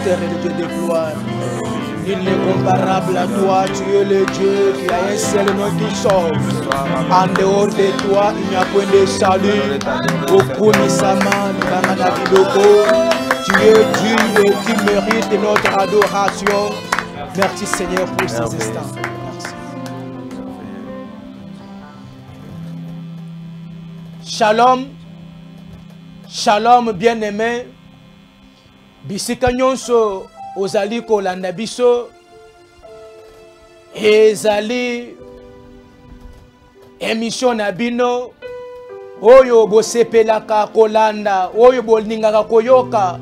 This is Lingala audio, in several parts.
hauteur et le Dieu de gloire. Il n'est comparable à toi, tu es le Dieu qui a un seul nom qui sauve. En dehors de toi, il n'y a point de salut. Tu es digne et tu mérites notre adoration. Merci Seigneur pour ces instants. Merci. Shalom. Shalom bien-aimé. Bisika nyonso ozali kolanda biso ezali émission na bino oyo bosepelaka kolanda oyo bolingaka koyoka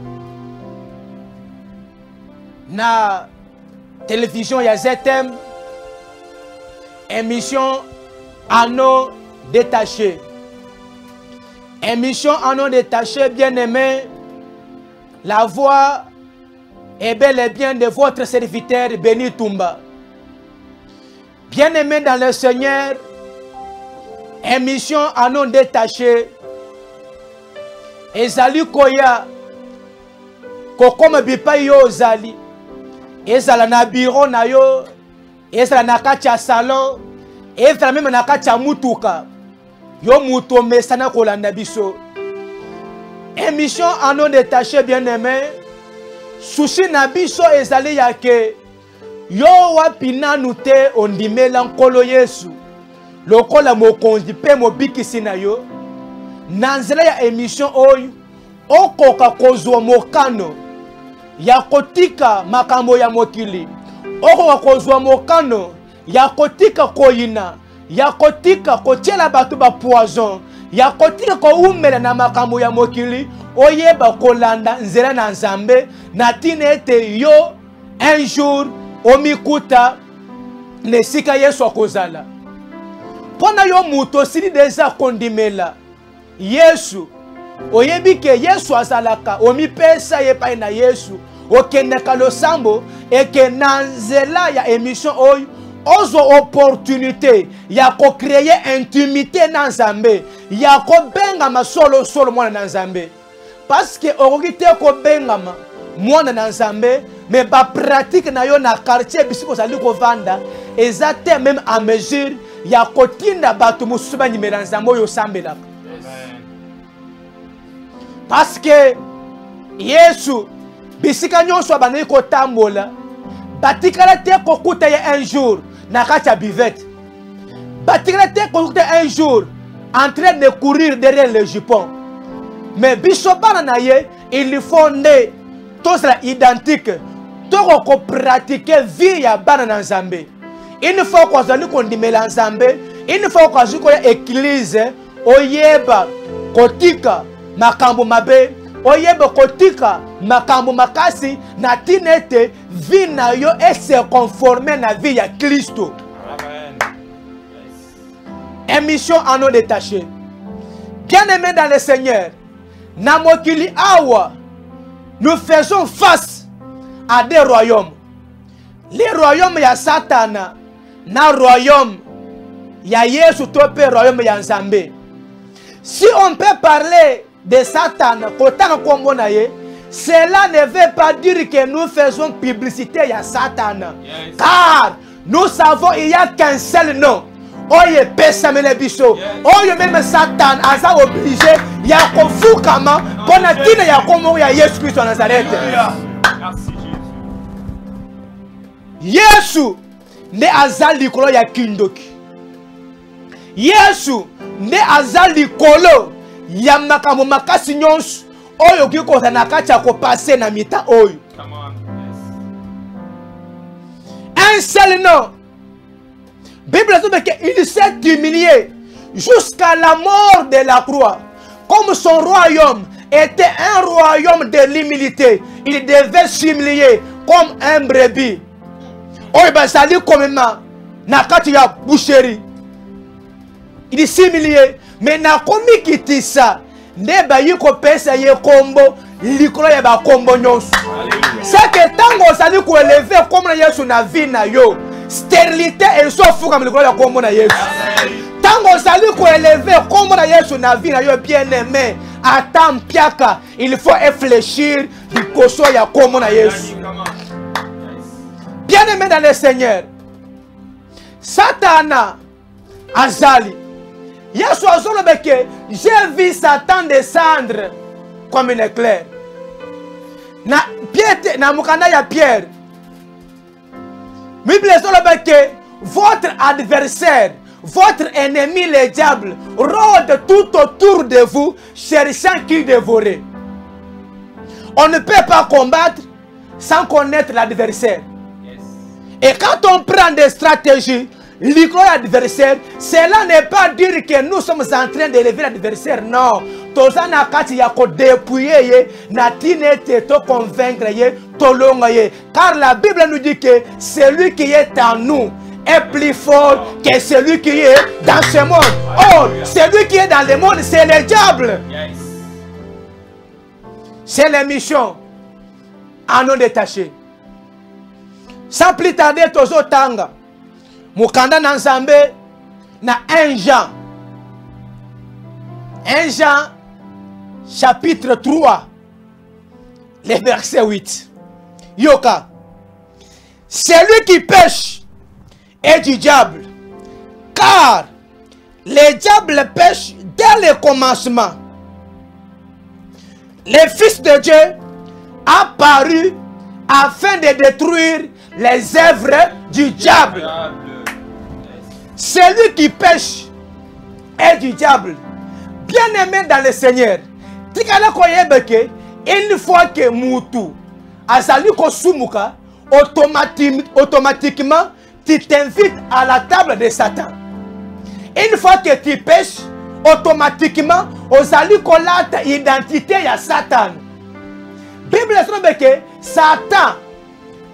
na télévision ya ZM, émission Anneau détaché. Émission Anneau détaché, bien-aimé, la voix est bel et bien de votre serviteur Béni Toumba. Bien-aimé dans le Seigneur, émission Anneau détaché, ezali koya kokoma bipa yo zali. Ezala na bureau na yo, ezala na kati ya salon, ezala même na kati ya mutuka. Yo muto mesana kolanda biso. Émission Anneau détaché bien-aimé. Souci na biso ezali ya ke yo wapina nute ondimela nkolo Yesu. Lokola mokonzi pe mobikisi na yo. Na nzela ya émission oyo okoka kozwa mokano ya kotika makambo ya mokili. Okoka kozwa mokano ya kotika koyina, ya kotika kotiela bato ba poison, ya kotika ko umela na makambo ya mokili. Oyeba kolanda nzela na Nzambe na tina ete yo un jour omikuta nesika Yesu akozala. Pona yo muto sili deja kondimela Yesu, oyebi ke Yesu azalaka omipesa yepai na Yesu okendeka losambo eke na nzela ya émission oyo ozo opportunité ya ko créer intimité na Nzambe, ya ko bengama solo solo mwana na Nzambe. Parce que orogite ko bengama mwana na Nzambe mais ba pratique na yo na quartier bisiko zali ko vanda ezate même à mesure ya kotinda bato mususu ba nyimela Nzambe oyo sambelaka. Parce que Yesu bisika nyonso abandaki kotambola batikala te kokuta ye un jour na kati ya buvette. Batikala te kokuta un jour en train de courir derrière le jupon. Mais biso bana na ye il faut nde tosala identique toko ko pratiquer vie ya bana na Nzambe. Une fois ko azali kondimela Nzambe, une fois ko azali ko église oyeba kotika makambo mabe, oyeba kotika makambo makasi na tinete vie na yo et se conformer na vie ya Kristo. Amen. Émission Anneau détaché. Bien-aimé dans le Seigneur, na mokili awa, nous faisons face à des royaumes. Les royaumes ya Satana, na royaume ya Yesu tope royaume ya Nzambe. Si on peut parler de Satan, cela ne veut pas dire que nous faisons publicité à Satan. Yes. Car nous savons qu'il n'y a qu'un seul nom. Oye pesamene biso. Oye même Satan a obligé ya kofukama pona tina ya komo ya Yesu Christ wa Nazareth. Merci Jésus. Yesu ne azali kolo ya kindoki. Yesu ne azali kolo ya makambo makasi nyonso oyo kikoza na kati ya kopase na mita oyo. Come on. Yes. Un seul nom. Bible dit qu'il s'est humilié jusqu'à la mort de la croix. Comme son royaume était un royaume de l'humilité, il devait s'humilier comme un brebis. Oyo bazali komema na kati ya boucherie. Il s'humilié. Mais na komi kitisa ne ba yiko pesa ye kombo likolo ya ba kombo nyonso. C'est que tango sali ko élever comme na Yesu na vie na yo stérilité et so fuka likolo ya kombo na Yesu. Tango sali ko élever comme na Yesu na vie na yo bien aimé attends piaka, il faut réfléchir du koso ya komo na Yesu. Bien aimé dans le Seigneur, Satana azali. Yesu azolobeke, j'ai vu Satan descendre comme un éclair. Na Pierre, na mukanda ya Pierre. Bible azolobeke, votre adversaire, votre ennemi le diable rôde tout autour de vous, cherchant qui dévorer. On ne peut pas combattre sans connaître l'adversaire. Yes. Et quand on prend des stratégies, l'adversaire, cela n'est pas dire que nous sommes en train d'élever l'adversaire. Non. Tozana kati ya ko dépouiller na tinete to convaincre ye to longa ye. Car la Bible nous dit que celui qui est en nous est plus fort que celui qui est dans ce monde. Or, celui qui est dans le monde, c'est le diable. Yes. C'est les missions à nous détacher. Sans plus tarder, tozo tanga. Mukanda Nanzambe na 1 Jean. 1 Jean, chapitre 3, le verset 8. Yoka. Celui qui pêche est du diable, car le diable pêche dès le commencement. Le Fils de Dieu a paru afin de détruire les œuvres du diable. Celui qui pêche est du diable. Bien aimé dans le Seigneur, une fois que Moutou azali kosumuka, automatiquement tu t'invites à la table de Satan. Une fois que tu pêches, automatiquement, ozali kolata identité ya Satan. Bible dit que Satan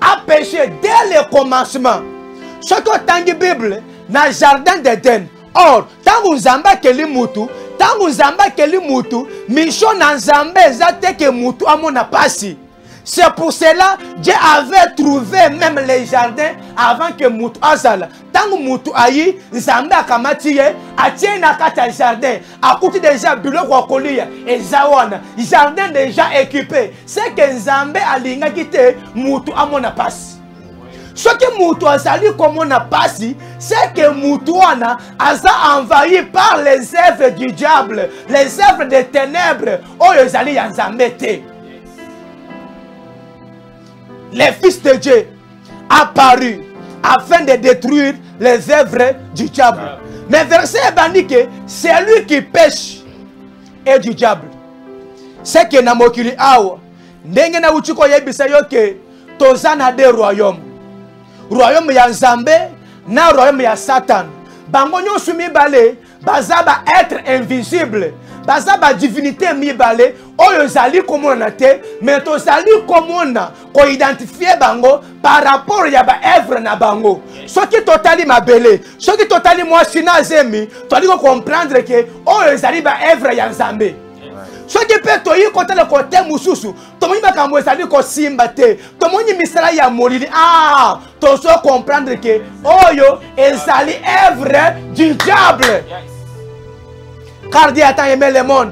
a péché dès le commencement. Ce que tangi Bible na jardin d'Éden. Or, tangu nzamba keli mutu, tangu nzamba keli mutu, mission na nzambe zate ke mutu amona pasi. C'est pour cela que Dieu avait trouvé même les jardins avant que Moutou azala. Tant que Moutou ayi, Nzambe akamatiye, atie na kata jardin. A côté déjà biloko wakolia, et zawana, jardin déjà équipé. C'est que Nzambe alinga kite Moutou amona pasi. Ce que Moutou azali comme on a passé, c'est que Moutou a envahi par les œuvres du diable, les œuvres des ténèbres. Oh, ils allaient en Nzambe. Le Fils de Dieu a paru afin de détruire les œuvres du diable. Mais verset dit que celui qui pêche est du diable. C'est que na mokili awa ndenge na uchiko yebisa yoke tozana de royaume. Royaume ya Nzambe na royaume ya Satan. Bango nyonso mibale bazaba être invisible. Bazaba divinité mibale oyo zali komona te, mais to zali komona ko identifier bango par rapport ya ba œuvre na bango. Ce qui totali mabele, ce qui totali moi sina zemi, to ali ko comprendre que oyo zali ba œuvre ya Nzambe. Ce qui peut to yi côté le côté mususu, to moni makambo zali ko simba te, to moni misala ya molili. Ah, to so comprendre que oyo ezali œuvre du diable. Car Dieu a tant aimé le monde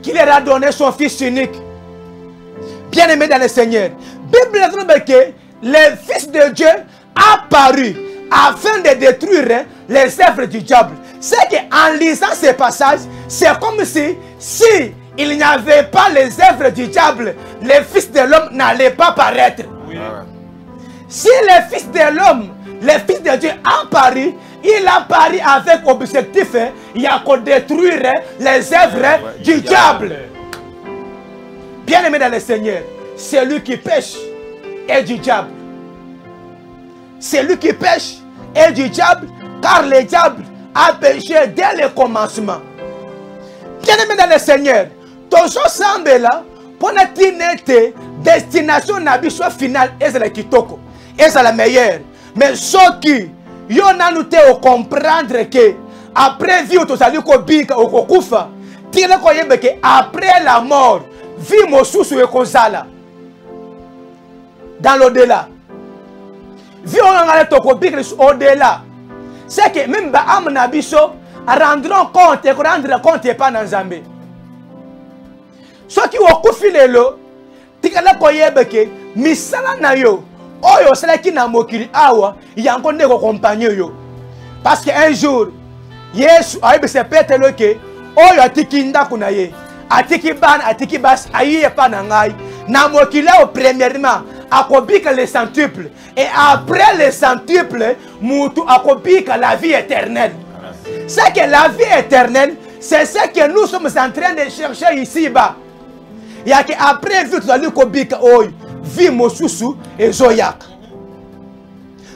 qu'il leur a donné son Fils unique. Bien aimé dans le Seigneur. Bible dit que le Fils de Dieu a paru afin de détruire les œuvres du diable. C'est qu'en lisant ces passages, c'est comme si il n'y avait pas les œuvres du diable, le Fils de l'homme n'allait pas paraître. Oui. Si le Fils de l'homme, le Fils de Dieu a paru, il a paru avec objectif, il y a qu'à détruire les œuvres du diable. Bien aimé dans le Seigneur, celui qui pêche est du diable. Celui qui pêche est du diable, car le diable a péché dès le commencement. Bien aimé dans le Seigneur, ton semble là, pour notre destination n'a finale est la kitoko, est la meilleure. Mais ceux qui yo nanu te o comprendre que après vie to sali ko bika o ko kufa tile ko yembe que après la mort vie mosusu e kozala dans l'au-delà vie on ngale to ko bika au-delà c'est que même ba am na biso rendront compte et rendre compte pas dans Nzambe soki okufi lelo tikala koyeba ke misala na yo oyo salaki na mokili awa yango ndeko compagnie yo parce que un jour Yesu ayebise Petelo ke oyo atiki ndako na ye atiki bana atiki basi ayiye pa na ngai na mokili awa premièrement akobika le centuple et après le centuple mutu akobika la vie éternelle. C'est que la vie éternelle c'est ce que nous sommes en train de chercher ici-bas. Il y a qu'après vie, tu as lu kobika oy, vie mosusu et zoyak.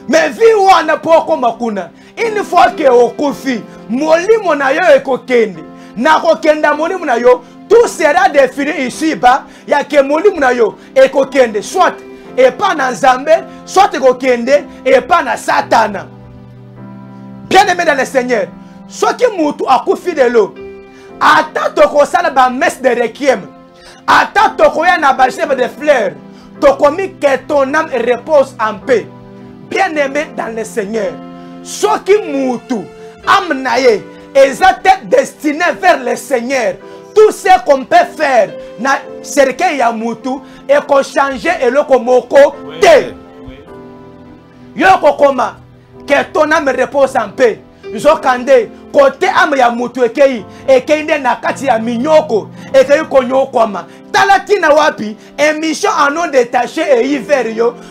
Mais vie ou on a pas comme makuna. Une fois que au kofi, moli monayo et kokende, na kokenda moli monayo, tout sera défini ici-bas. Il y a que moli monayo et kokende, soit et pas dans Zambé, soit kokende et pas dans Satan. Bien aimé dans le Seigneur, soit que mutu a kofi de l'eau, attends to kosala ba messe de requiem. Attends tokoya na bachève de fleurs, tokomi que ton âme repose en paix. Bien-aimé dans le Seigneur, ce qui moutou, âme naye, est destiné vers le Seigneur. Tout ce qu'on peut faire, na cercueil ya moutou, et qu'on change et le komoko te. Yoko koma, que ton âme repose en paix. Zokande, côté âme ya moutou ekei, ekei na kati ya minyoko, ekei konyokwama. Talatina wapi, émission en non détaché et hiver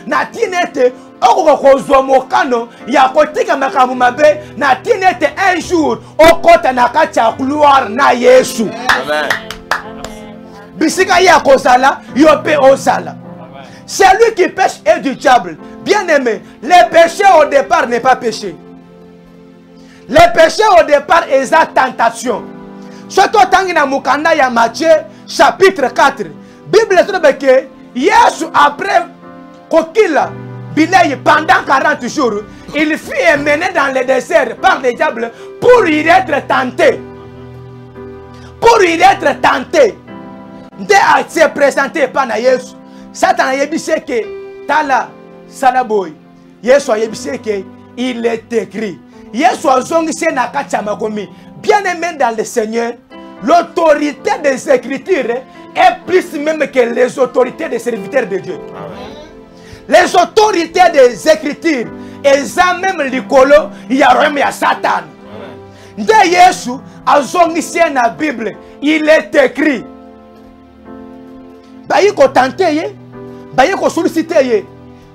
na tinete, oko kozwa mokano, ya kotika makamu mabe, na tinete un jour, okota na kati ya couloir na Yesu. Amen. Bisika ya kozala, yope ozala. Celui qui pêche est du diable. Bien aimé, le péché au départ n'est pas péché. Le péché au départ est la tentation. Surtout dans Mukanda ya Matthieu chapitre 4. Bible dit que Yesu après kokila bilay pendant 40 jours, il fut emmené dans le désert par le diable pour y être tenté. Pour y être tenté. Dès à se présenter par Yesu, Satan a dit que Tala Salaboy. Yesu a dit que il est écrit. Yesu a dit na kachamakomi. Bien aimé dans le Seigneur, l'autorité des Écritures est plus même que les autorités des serviteurs de Dieu. Amen. Les autorités des Écritures, elles ont même l'icolo, il y a même Satan. De Yesu a dit dans la Bible, il est écrit. Bayiko tenté, bayiko sollicité.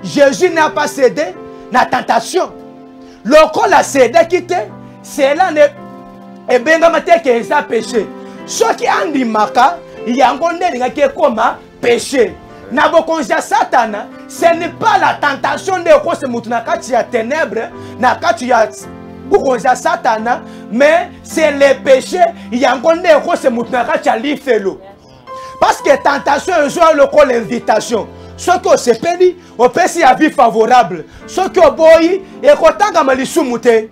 Jésus n'a pas cédé na tentation. Lorsqu'on a cédé quitté, c'est là et bien que ça péché. Ce qui a dit maka, il y a un qui est comme péché. Nabokonja Satan, ce n'est pas la tentation de cause mutuna kati ya ténèbres, na kati ya bukonja Satan, mais c'est le péché. Il y a un cause mutuna kati ya lifelo. Parce que tentation est le col l'invitation. Ce que se pédi, on peut s'y vie favorable. Ce que boy et quand gamalisumute,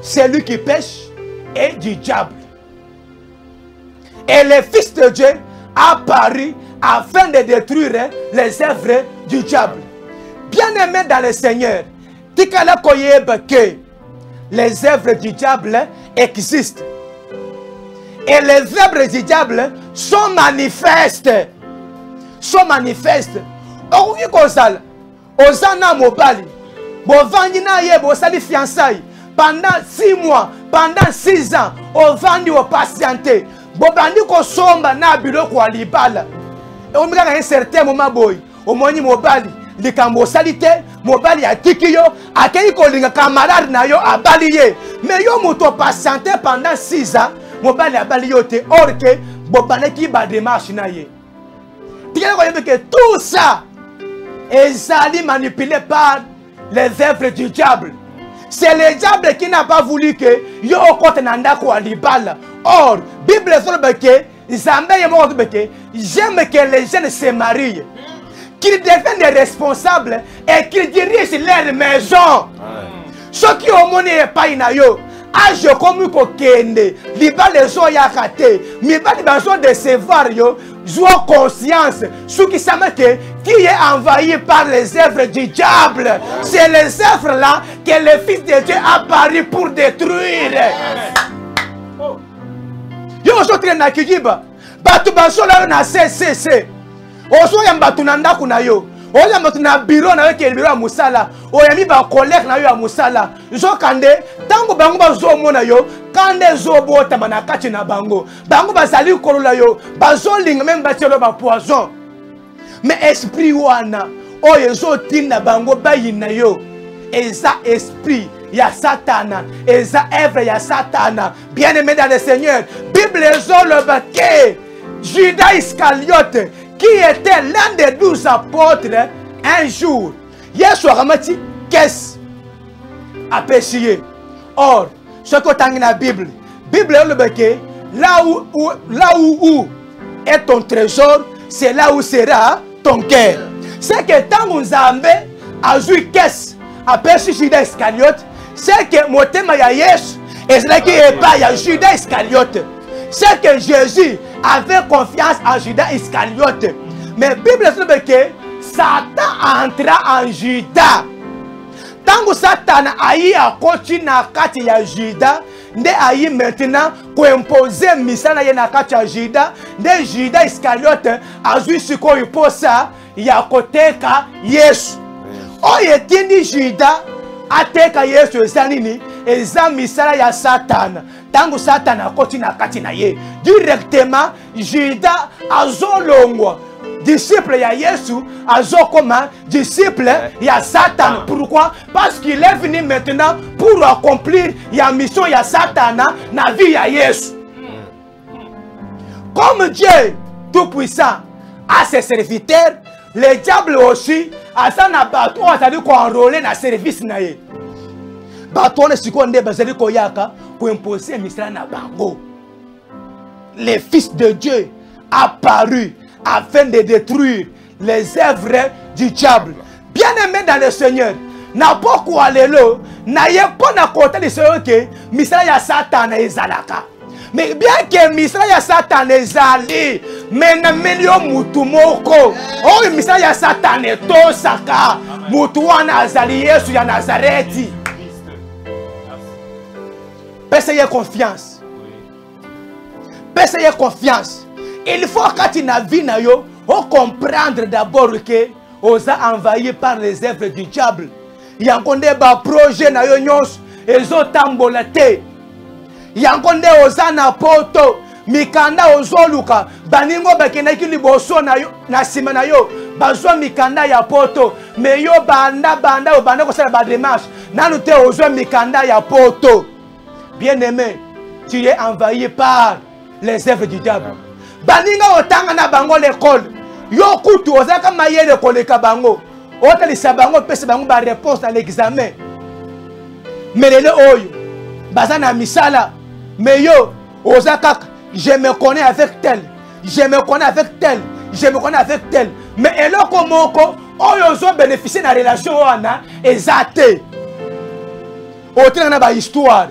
c'est lui qui pêche et du diable. Et le Fils de Dieu a apparu afin de détruire les œuvres du diable. Bien-aimé dans le Seigneur, tikala koyeba que les œuvres du diable existent. Et les œuvres du diable sont manifestes. Sont manifestes. Okoki kozala, ozana mobali, bovandi na ye bosali fiançailles pendant 6 mois, pendant 6 ans, ovandi o patienté, bobandi ko somba na biloko ya libala. Et on un certain moment boy, omoni mobali, likambo salite, mobali atiki yo, akei ko linga camarade na yo abali ye. Mais yo moto patienté pendant 6 ans, mobali abali yo te or que bobaneki ba démarche na ye. Que tout ça est manipulé par les œuvres du diable. C'est le diable qui n'a pas voulu que yo okote nandako alibala. Or, Bible dit que j'aime que les jeunes se marient, qu'ils deviennent des responsables et qu'ils dirigent leur maison. Ceux qui ont monnaie pas inayo. Age comme kokende, liba les gens yakate, mais pas besoin de décevoir yo, joie conscience, ce qui savent que qui est envahi par les œuvres du diable. C'est les œuvres là que le Fils de Dieu a apparu pour détruire. Yo je traîne na kijiba, Batu basola yo na CCC. Oso ya mbatu na ndaku na yo. Oya mbatu na bureau na yo ke bureau ya musala. Oya mi ba collègue na yo ya musala. Zo kande tango bango bazo mona yo, kande zo bota manakati na bango. Bango bazali kolola yo, bazo linga même batelo ba poison. Mais esprit wana oyo zo tinda bango bayina yo. Eza esprit ya Satana, eza œuvre ya Satana. Bien-aimé dans le Seigneur, Bible le baquet. Judas Iscariote, qui était l'un des 12 apôtres, un jour, Yesu ramati qu'est-ce à pécher. Or, ce que tu as dans la Bible, Bible le baquet, là où est ton trésor, c'est là où sera ton cœur. C'est que tant que Nzambe a joué qu'est-ce à pécher Judas Iscariote, c'est que mon thème ya Yesu, et c'est là qu'il n'y a pas ya Judas Iscariote. C'est que Jésus avait confiance en Judas Iscariote. Mais la Bible dit que Satan entra en Judas. Tant que Satan a eu à continuer à kati Judas, ne a eu maintenant pour imposer misala na kati ya Judas, ne Judas Iscariote a joué ce qu'on pour ça, ya koteka Yesu. O yetindi Judas ateka Yesu ezanini eza misala ya Satan. Tango Satan a continué à kati na ye. Directement Judas azolongwa. Disciple ya Yesu azokoma disciple ya Satan. Pourquoi? Parce qu'il est venu maintenant pour accomplir la mission ya Satan na vie ya Yesu. Comme Dieu tout-puissant a ses serviteurs, le diable aussi a sa na bato azali ko enrôler na service na ye. Bato ne sikonde bazali ko yaka pour imposer misala na bango. Le Fils de Dieu apparu afin de détruire les œuvres du diable. Bien-aimé dans le Seigneur, n'a pas quoi lelo, n'a pas na côté de Seigneur que misala ya Satan ezalaka. Mais bien que misala ya Satan ezali, mais na melio mutu moko. Oh misala ya Satan etosaka. Mutu wana azali Yesu ya Nazareti. Payez confiance. Payez confiance. Il faut quand tu n'as vu na yo, comprendre d'abord que on a envahi par les œuvres du diable. Il y a un projet na yo nyos, ezo tambolate. Il y a un ozana poto, mikanda ozoluka, baningo bakena ki liboso na yo, na sima na yo, bazwa mikanda ya poto, mais yo banda ko sala ba démarche, nanu te ozwa mikanda ya poto. Bien-aimé, tu es envahi par les œuvres du diable. Baninga otanga na bango l'école. Yo kutu ozaka mayele koleka bango. Otalisa bango pesa bango ba réponse à l'examen. Melele oyo. Bazana misala. Mais yo ozaka je me connais avec tel. Je me connais avec tel. Je me connais avec tel. Mais eloko moko oyo zo bénéficier na relation wana ezate. Otina na ba histoire.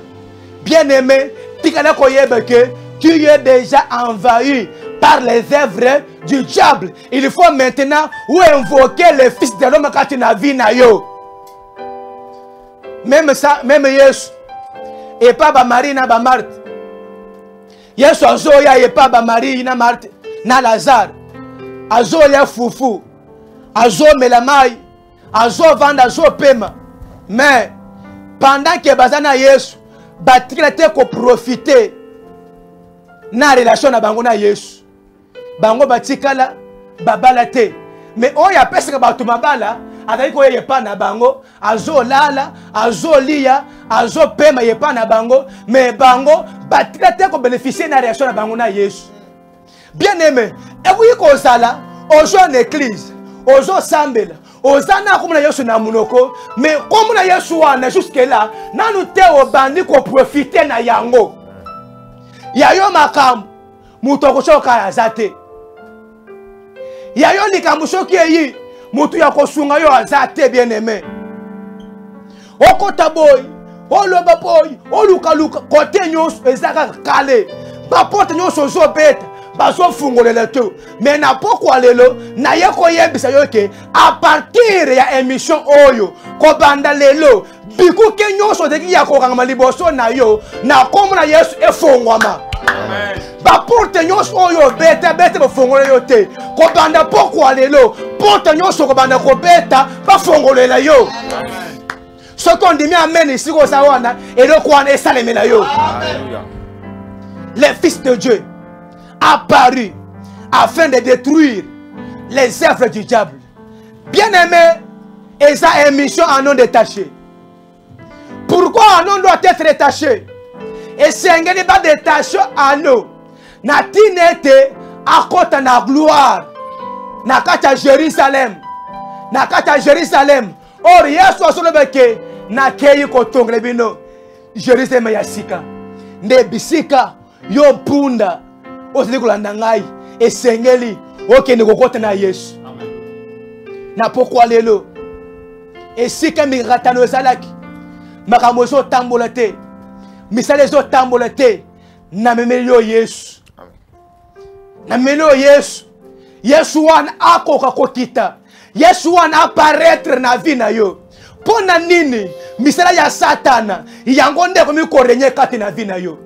Bien-aimé, tikana koyeba que tu es déjà envahi par les œuvres du diable. Il faut maintenant invoquer le Fils de l'homme quand tu n'as vu na yo. Même ça, même Yesu. Et pas ba Marie na ba Marthe. Yesu azoya et pas ba Marie na Marthe na Lazare. Azoya fufu. Azo melamai. Azo vanda azo pema. Mais pendant que bazana Yesu, batikela te ko profiter na relation na bango na Yesu. Bango batikala babala te. Mais oya pesa ba tumabala azali ko yepa na bango, azo lala, azo lia, azo pema yepa na bango, mais bango batikela te ko bénéficier na relation na bango na Yesu. Bien-aimé, et oui ko sala, ozo en église, ozo sambela, ozana comme na Yesu na munoko, mais comme na Yesu wana jusque là, nanu te obandi ko profiter na yango. Yayo makam mutu akosoka azate. Yayo likambo soki eyi mutu yakosunga yo azate bien-aimé. Okota boy, oloba boy, oluka luka kote nyonso ezaka kale. Ba porte nyonso zo beta, bazo fungolela to. Mais na pokwa lelo na yeko yebisa yo ke à partir ya émission oyo ko banda lelo biku ke nyonso de ki yakokanga liboso na yo na komona Yesu efongwama. Ba porte nyonso oyo beta ba fongole yo te. Ko banda pokwa lelo, porte nyonso ko banda ko beta ba fongolela yo. Ce qu'on dit amen ici ko sawana et le quoi ne salemela yo. Le fils de Dieu apparu afin de détruire les œuvres du diable. Bien-aimé, et ça est mission en non détaché. Pourquoi un nom doit être détaché? Et c'est n'est pas détaché à nous. Natinete à côté de la gloire. Nakata Jérusalem. Nakata Jérusalem. Or, yesu asolobeke nakeyi kotongle bino. Jérusalem yasika. Nde bisika yo punda. Osili kolanda ngai. Esengeli. Okende kokota na Yesu. Na pourquoi lelo? Esika miratano ezalaki. Makambo ezo tambola te. Misala ezo tambola te. Na memeli yo Yesu. Na memeli yo Yesu. Yesu wana akoka kokita. Yesu wana apparaître na vie na yo. Pona nini misala ya Satana yango ndeko mikorenye kati na vie na yo.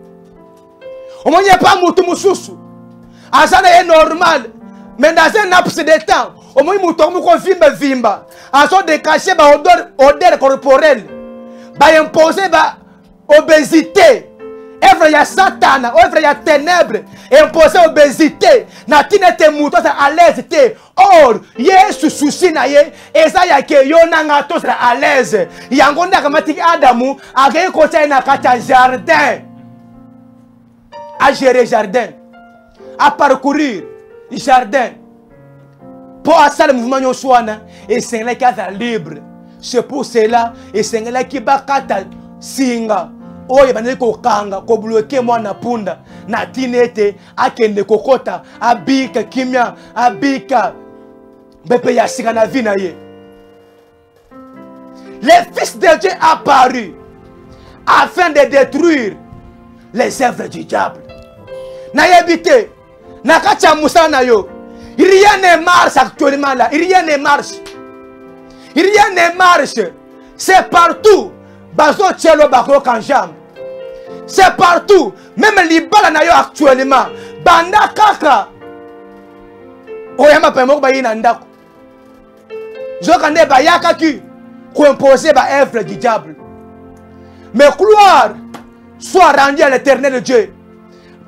Omonye pa mutu mususu. Azana ye normal. Mais dans un laps de temps, au moins mutu vimba. Azo de cacher ba odeur corporelle. Ba imposer ba obésité. Œuvre ya Satan, œuvre ya ténèbres, imposer obésité. Na tinete muto sa à l'aise te. Or, Yesu souci na ye, eza ya ke yo nanga to sa à l'aise. Yango ndaka matiki Adamu, akaye kocha na kata jardin. À gérer jardin. À parcourir jardin. Pour ça le mouvement Yosuana, et c'est là qui est libre. C'est pour cela, et c'est là qui va kata singa. Oye banele ko kanga ko bloquer moi na punda na tinete akende kokota abika kimia abika bepe ya sika na vie na ye. Le fils de Dieu apparu afin de détruire les œuvres du diable. Na yebite na kacha musa na yo. Rien ne marche actuellement là, rien ne marche. Rien ne marche. C'est partout. Bazo tchelo bako kanjam. C'est partout. Même l'ibala na yo actuellement. Banda kaka. Oyama pemoko ba yina ndako. Jokande ba yakaki. Ko imposer ba œuvre du diable. Mais gloire soit rendue à l'Éternel Dieu.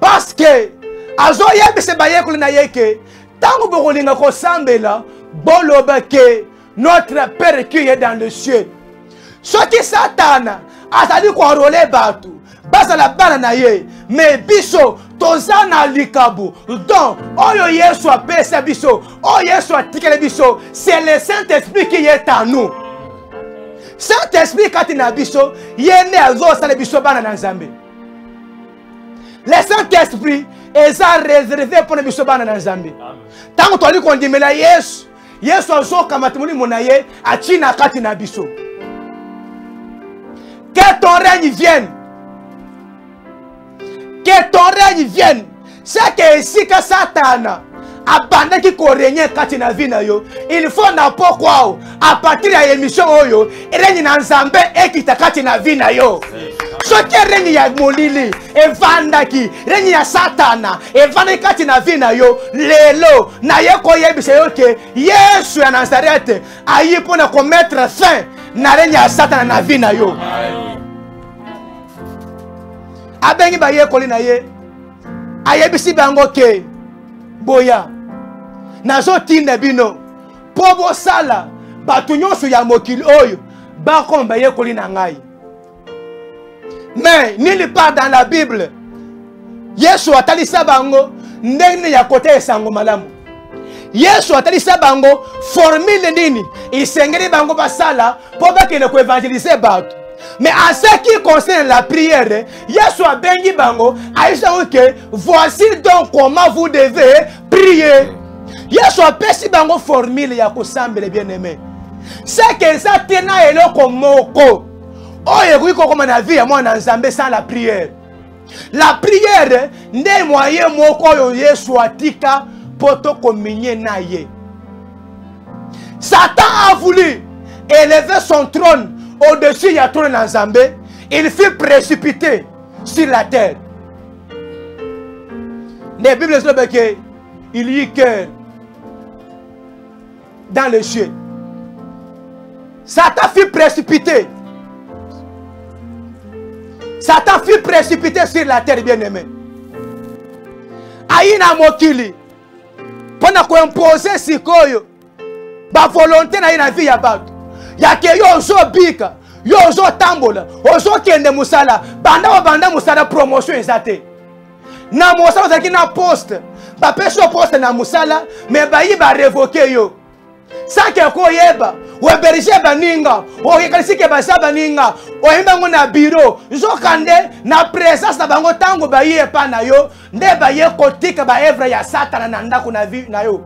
Parce que azo yebise ba yekuli na yeke. Tango bokolinga ko sambela boloba ke notre Père qui est dans le ciel. Ce qui Satan a dit qu'on relève batu. Basa la bana na ye. Mais biso tozana likabu. Donc oyo Yesu a pesa biso. Oyo Yesu a tikele biso. C'est le Saint-Esprit qui est en nous. Saint-Esprit kati na biso yene azo sale biso bana na Nzambe. Le Saint-Esprit est réservé pour les biso bana na Nzambe. Tant que tu dis qu'on dit mais la Yesu Yesu azo kamatimuni monaye achina kati na biso. Que ton règne vienne. Que ton règne vienne. C'est que ici que Satan abandonne qui règne kati na vie na yo. Il faut na pourquoi à partir de l'émission oyo règne na Nzambe et qui ta kati na vie na yo. Ce qui règne ya molili et vandaki règne ya Satana et vandaki kati na vie na yo lelo na ye ko yebise yo ke Yesu ya Nazareth ayi pour na commettre fin na règne ya Satan na vie na yo. Abengi ba ye koli na ye ayebisi bango ke boya nazo tinda bino po bo sala batu nyonso ya mokili oyo ba komba ye koli na ngai. Mais nulle part dans la Bible Yesu atalisa bango ndenge ya kote esango malamu. Yesu atalisa bango formule nini isengeli bango basala po bakene ko évangéliser batu. Mais en ce qui concerne la prière, Yesu a bengi bango aisha que voici donc comment vous devez prier. Yesu a pesi bango formule ya kosambela bien-aimé. C'est que ça tena eloko moko. Oye kuiko koma na vie ya mwana Nzambe sans la prière. La prière n'est moyen moko yo Yesu atika poto kominye na ye. Satan a voulu élever son trône au-dessus de Nzambe, il fut précipité sur la terre. La Bible dit qu'il y a cœur dans les cieux. Satan fut précipité. Satan fut précipité sur la terre, bien-aimé. Aïna mokili. Pendant qu'on imposer sikoyo. Ba volonté na ina vie ya bato. Ya ke yo zo bika. Yo zo tambola. Ozo kende musala. Banda musala promotion ezate. Na musala zaki na poste. Ba peso poste na musala. Mais ba yi ba révoquer yo. Sa ke ko yeba. O berger baninga. O yekalisi ke basa baninga. O yimba ngona bureau. Zo kande na présence na bango tango ba yi epa na yo. Nde ba ye kotika ba evra ya satana na ndako na vie na yo.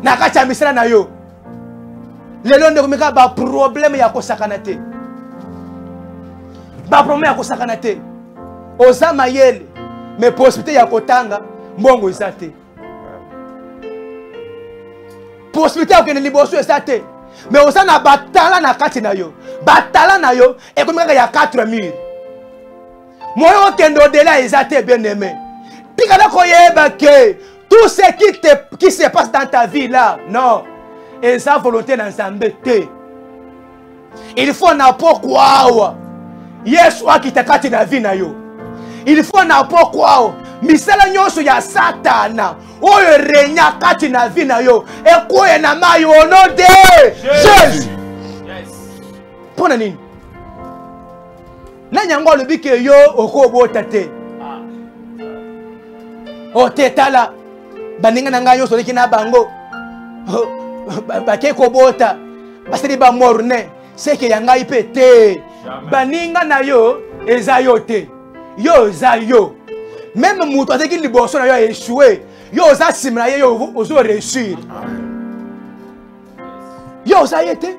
Na kacha misala na yo. Lelo ndeko mika ba problème ya kosakana te. Ba problème ya kosakana te. Oza mayele. Mais possibilité ya kotanga mbongo izate. Possibilité ya kene liboso izate. Mais oza na batala na kati na yo. Batala na yo ekomika ya 4 murs. Moyo kendo au-delà izate bien aimé. Pika na koyeba ke tout ce qui se passe dans ta vie là, non. Et sa volonté dans Zambé. Il faut na pourquoi. Yesu akitakati na vie na yo. Il faut na pourquoi. Misala nyonso ya Satana. Oyo renya kati na vie na yo. E koye na mayo au nom de Jésus. Yes. Pona nini? Na nyango lobi ke yo okobota te. O tetala. Baninga na ngayo so na bango. Bakeko bota baseli ba morne seke ya ngai pe te baninga na yo eza yo te yo eza yo même mutu ateki liboso na yo échoué yo oza simna ye yo ozo réussir yo oza ye te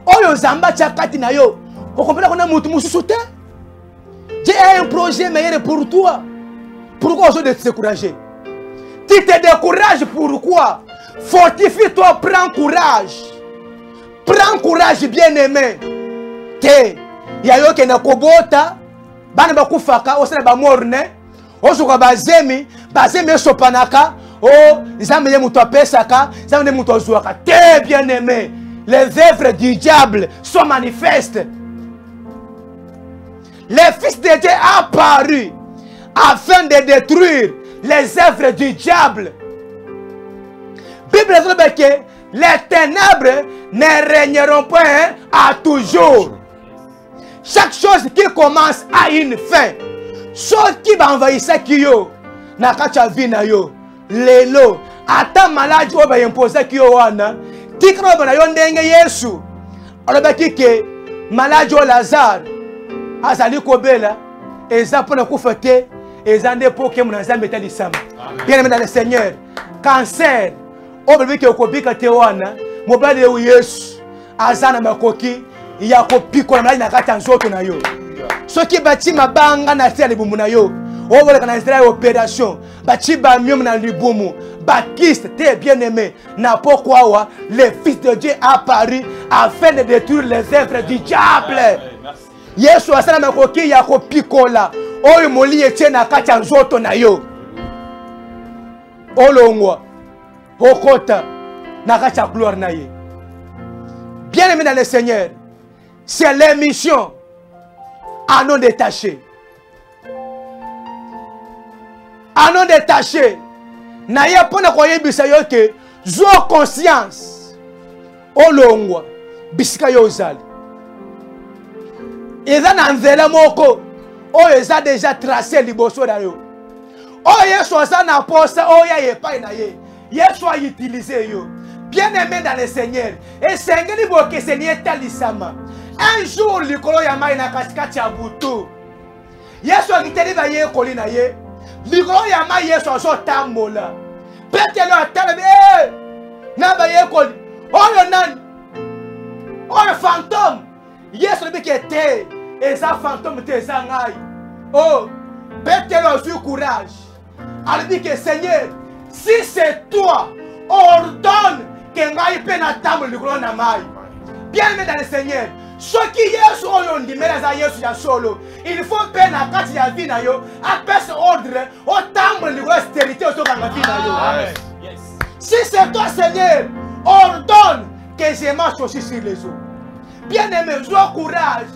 oyo zamba chakati na yo okompela kona mutu mususu te. Dieu a un projet meilleur pour toi. Pourquoi ozo de te décourager? Tu te décourages pourquoi? Fortifie-toi, prends courage. Prends courage, bien-aimé. Te, yayo ke na kobota, bana bakufaka, osala ba morne, osuka bazemi sopanaka, o zambe ye muto apesaka, zambe muto ozuaka. Te, bien-aimé, les œuvres du diable sont manifestes. Le Fils de Dieu a apparu afin de détruire les œuvres du diable. Bible dit que les ténèbres ne régneront pas à toujours. Chaque chose qui commence a une fin. Ce qui va envahir ce qui yo, na kacha vina yo, lelo, ata malade ou ba imposer qui yo wana, tikro bana yo ndenge Yesu. Alors ke malade o Lazare, azali kobela, eza pona kufete, eza nde poke muna nzambe talisama. Bien aimé dans le Seigneur, cancer obebi ke okobika te wana mobali ye Yesu azana makoki ya kopiko na mali na kati nzoto na yo soki bati mabanga na tia libumu na yo oboleka na Israël opération bati ba mium na libumu Baptiste te bien aimé na pourquoi le Fils de Dieu a apparu afin de détruire les œuvres du diable. Yesu azana makoki ya kopikola oyo moli etie na kati nzoto na yo olongwa Okota nakacha gloire na ye. Bien aimé dans le Seigneur, c'est l'émission à non détaché. À non détaché. Na ya pona koye bisayo ke zo conscience. Olongwa bisika yo zali. Eza na nzela moko o eza déjà tracé liboso na yo. O yeso sa na posa o ya yepa na ye. Yesu a utilisé yo. Bien aimé dans le Seigneur. Et Seigneur ni boke Seigneur talisama. Un jour likolo ya mai na katikati ya butu. Yesu a kiteli ba ye kolina ye. Likolo ya mai Yesu azo tambola. Petelo atale na ba ye koli. Oyo nan. Oyo fantôme. Yesu bi kete. Eza fantôme te eza ngai. Oh, petelo sur courage. Alors dit que Seigneur, si c'est toi, ordonne que ngai pe na table du grand namai. Bien aimé dans le Seigneur, Ce qui est sur le solo, il faut peine à quand il y a vie na yo, à passer ordre, au temps de l'austérité au temps de la vie. Si c'est toi, Seigneur, ordonne que je marche aussi sur les eaux. Bien aimé, sois courage.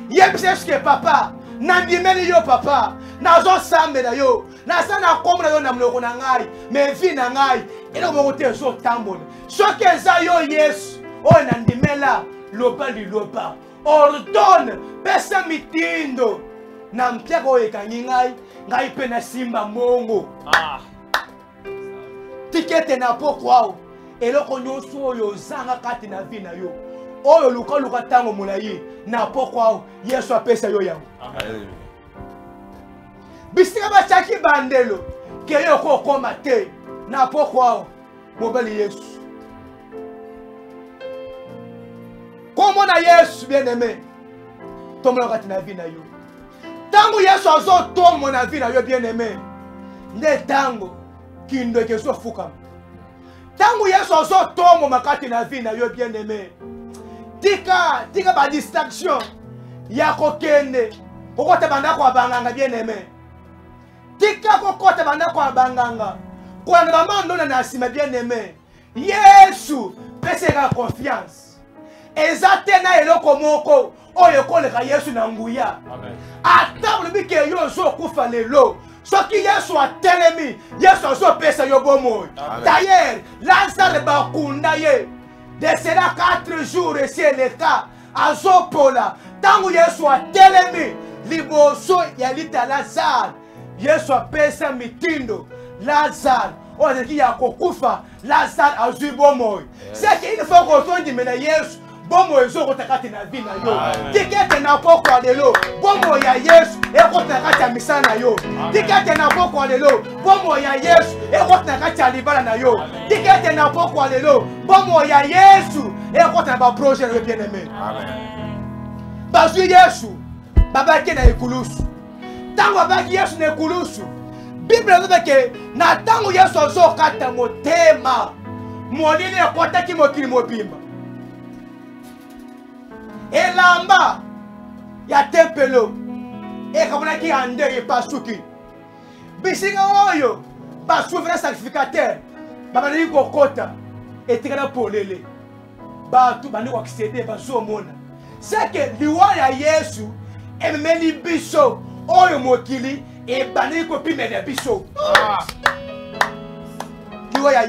Yem c'est ce que papa, n'andimeli yo papa, nazo sambe na yo, nasana comme na yo na mloko na ngai, mais vie na ngai, et le moté so tambon. Ce que ça yo yes, oh n'andimela. Loba li loba ordonne pesa mitindo na mpiako ekangi ngai pe na simba mongo tikete na pokwao eloko nyonso oyo zanga kati na vi na yo oyo luka tango molayi na pokwao Yesu apesa yo yango bisika bachaki bandelo ke yo kokoma te na pokwao mobali Yesu. Comment na Yesu bien-aimé, tombe la na vie na yo. Tango Yesu azo tombe na vie na yo bien-aimé. Ne tango kindo ke so fuka. Tango Yesu azo tombe makati na vie na yo bien-aimé. Tika ba distraction ya kokende. Kokota banda kwa banganga bien-aimé. Tika kokota banda kwa banganga. Kwa ngamba ndona na sima bien-aimé. Yesu pese la confiance. Ezatena eloko moko oyo koleka Yesu na nguya. Ata bulubi ke yo zo kufa lelo. Soki Yesu atelemi, Yesu zo pesa yo bomo. D'ailleurs, Lazare bakunda ye. De cela 4 jours et c'est le cas. Azopola. Tangu Yesu atelemi, liboso ya lita Lazare. Yesu pesa mitindo. Lazare. Oyo ki ya kokufa, Lazare azui bomo. C'est qu'il faut qu'on soit dit mais Yesu bomo ezoko takati na vie na yo. Tikete na poko lelo, bomo ya Yesu eko takati ya misana yo. Tikete na poko lelo, bomo ya Yesu eko takati ya libala na yo. Tikete na poko lelo, bomo ya Yesu eko takati ba projet yo bien-aimé. Bazu Yesu, baba ke na ekulusu. Tango baba Yesu na ekulusu. Bible dit que na tango Yesu azo kata motema. Monene ekotaki mokili mobimba. Elamba ya tempelo ekamona ki ande ye pasuki bisinga oyo ba souverain sacrificateur baba ni kokota etikana polele ba tu bandi ko accéder ba zo mona c'est que liwa ya Yesu ememeli biso oyo mokili e bandi ko pimela biso liwa ya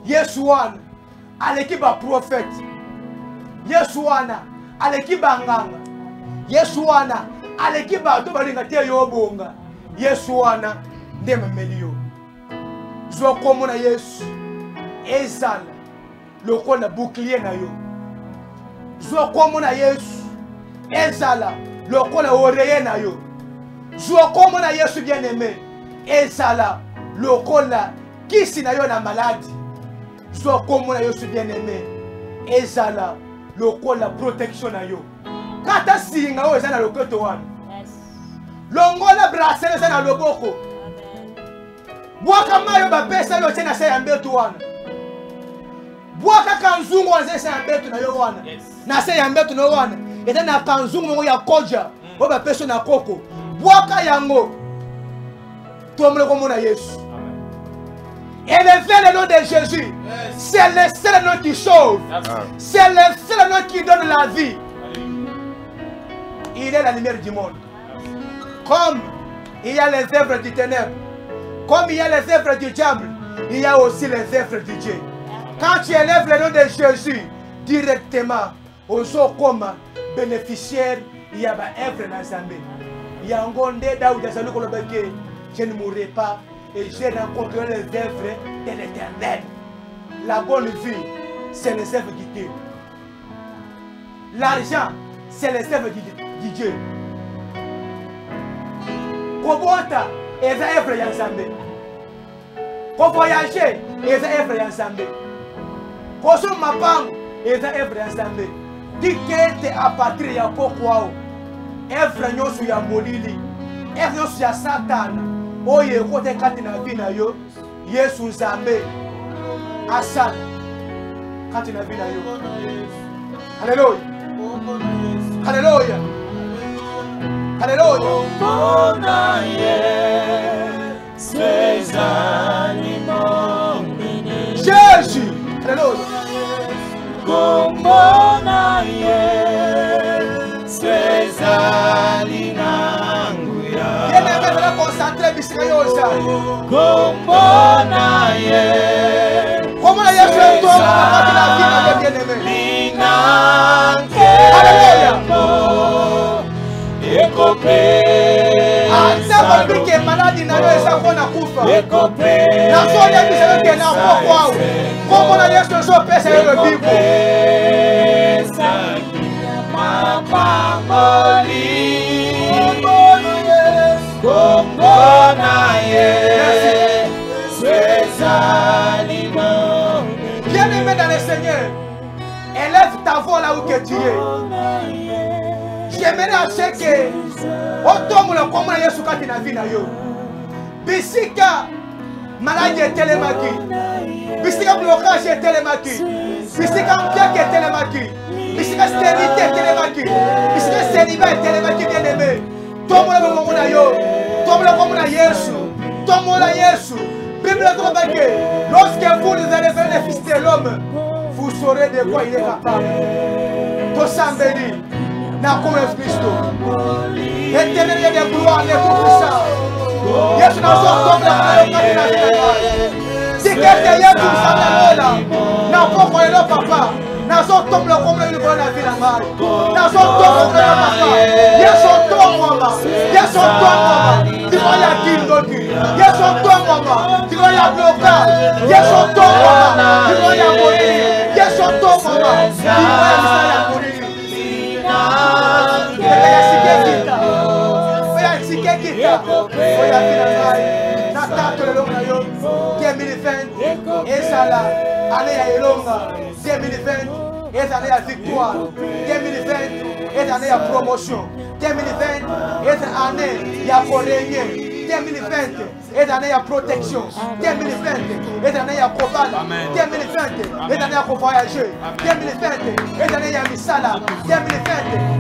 Yesu wana aleki ba prophète Yesu wana aleki banganga. Yesu wana aleki bato balinga te yo bonga. Yesu wana ndema melio. Zo komo na Yesu ezala lokola bouclier na yo. Zo komo na Yesu ezala lokola oreiller na yo. Zo komo na Yesu bien-aimé ezala lokola kisi na yo na maladi. Zo komo na Yesu bien-aimé ezala lokola protection na yo. Kata singa o ezana lokoto wana. Longola bracelet ezana loboko. Bwaka mayo ba pesa yo tena sa yambetu wana. Bwaka kanzungu wana sa yambetu na yo wana. Na sa yambetu na wana. Etana kanzungu ngo ya koja. O ba pesa na koko. Bwaka yango. Tomle komo na Yesu. Élevez le nom de Jésus. C'est le seul nom qui sauve. C'est le seul nom qui donne la vie. Il est la lumière du monde. Comme il y a les œuvres du ténèbre, comme il y a les œuvres du diable, il y a aussi les œuvres de Dieu. Quand tu élèves le nom de Jésus directement, aux comme bénéficiaire, il y a des œuvres dans Zambé. Il y a un gonde Daoud je ne mourrai pas. Et j'ai rencontré les œuvres de l'Éternel. La bonne vie, c'est les œuvres de Dieu. L'argent, c'est les œuvres de Dieu. Kobota, et les œuvres d'Yanzambé. Pour voyager, et les œuvres d'Yanzambé. Pour se mapang, et les œuvres d'Yanzambé. Dikete à partir de Yapokwao. Œuvre nyosu ya molili. Œuvre nyosu ya Satan. Oye kote kati na vie na yo Yesu Nzambe asala kati na vie na yo. Alléluia. Alléluia. Alléluia. Jésus. Alléluia. Bien-aimé, de la concentrer, Bisrayosa. Comment la Yesu est toi, la vie, bien-aimé. Alléluia. Ata que malade na yo esa kona kufa. Na so ya biselo ke na pokwa. Como na Yesu so pesa yo bibo. Bien-aimé dans le Seigneur, élève ta voix là où que tu es. J'aimerais acheter que autant le comment Yesu kati na vie na yo. Bisika maladie est télémaki. Bisika blocage est télémaki. Bisika mpiak est télémaki. Bisika stérilité est télémaki. Bisika célibat est télémaki bien-aimé. Tombe le moment na yo. Tombe le moment na Yesu. Tombe la Yesu. Bible dit que lorsque vous allez faire les fils de l'homme, vous saurez de quoi il est capable. Tosambeli. Na como Cristo. Éternel de gloire, de tout puissant. Yesu na so tombe la vida. Si quelqu'un y a tout ça là, na poko le papa. Na so tombe la comme le la vie la mari. Na so tombe la papa. Yesu tombe mama. Yesu tombe mama. Tu vas y kiloki. Yesu tombe mama. Tu vas y blocage. Yesu tombe mama. Tu vas y mourir. Yesu tombe mama. Tu vas y mourir. Année à Elonga, 2020 est année à victoire, 2020 est année à promotion, 2020 est année à régner, 2020 est année à protection, 2020 est année à combattre, 2020 est année à voyager, 2020 est année à misala, 2020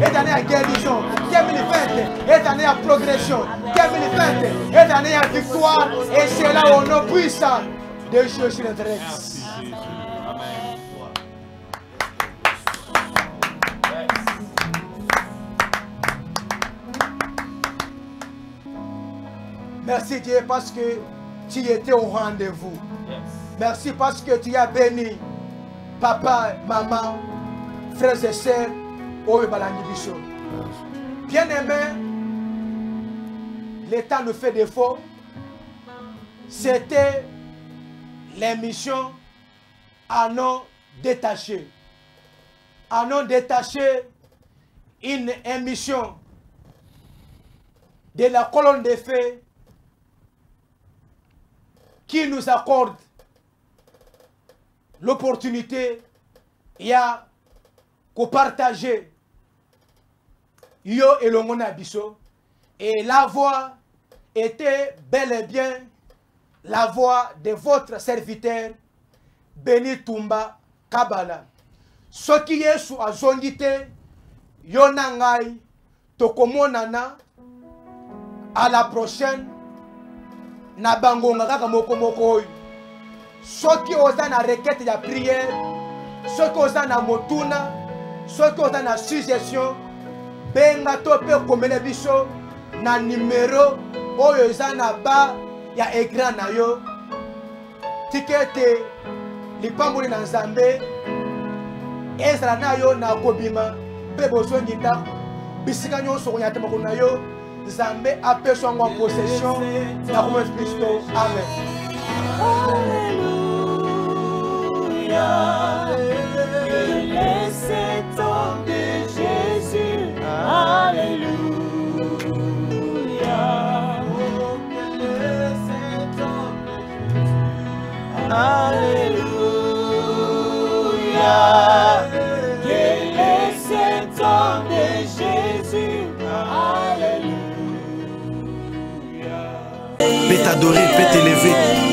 est année à guérison, 2020 est année à progression, 2020 est année à victoire et c'est là où on puissant de Jésus le Christ. Merci Dieu parce que tu étais au rendez-vous. Merci parce que tu as béni papa, maman, frères et sœurs, bien-aimé, le temps nous fait défaut. C'était l'émission à non détaché. À non détaché, une émission de la colonne de feu qui nous accorde l'opportunité de partager yo et le monde abisso. Et la voix était bel et bien la voix de votre serviteur Béni Tumba Kabala. Ce qui est sous azongite yonangai tokomonana à la prochaine na bangonga kaka moko moko. Ce qui osa na requête de prière, ce qui osa na motuna, ce qui osa na suggestion, benga tope komele biso na numéro oyo eza na ba ya écran na yo. Tikete lipamboli na Nzambe ezala na yo na kobima pe bozongi ta bisika nyonso konyatema kuna yo Nzambe apeswa en possession na Jésus Christ. Amen. Alléluia. Que les 7 ans de Jésus. Alléluia. Que les 7 ans de Jésus. Alléluia. Que les 7 ans de Jésus. Alléluia. Peut t'adorer, peut t'élever.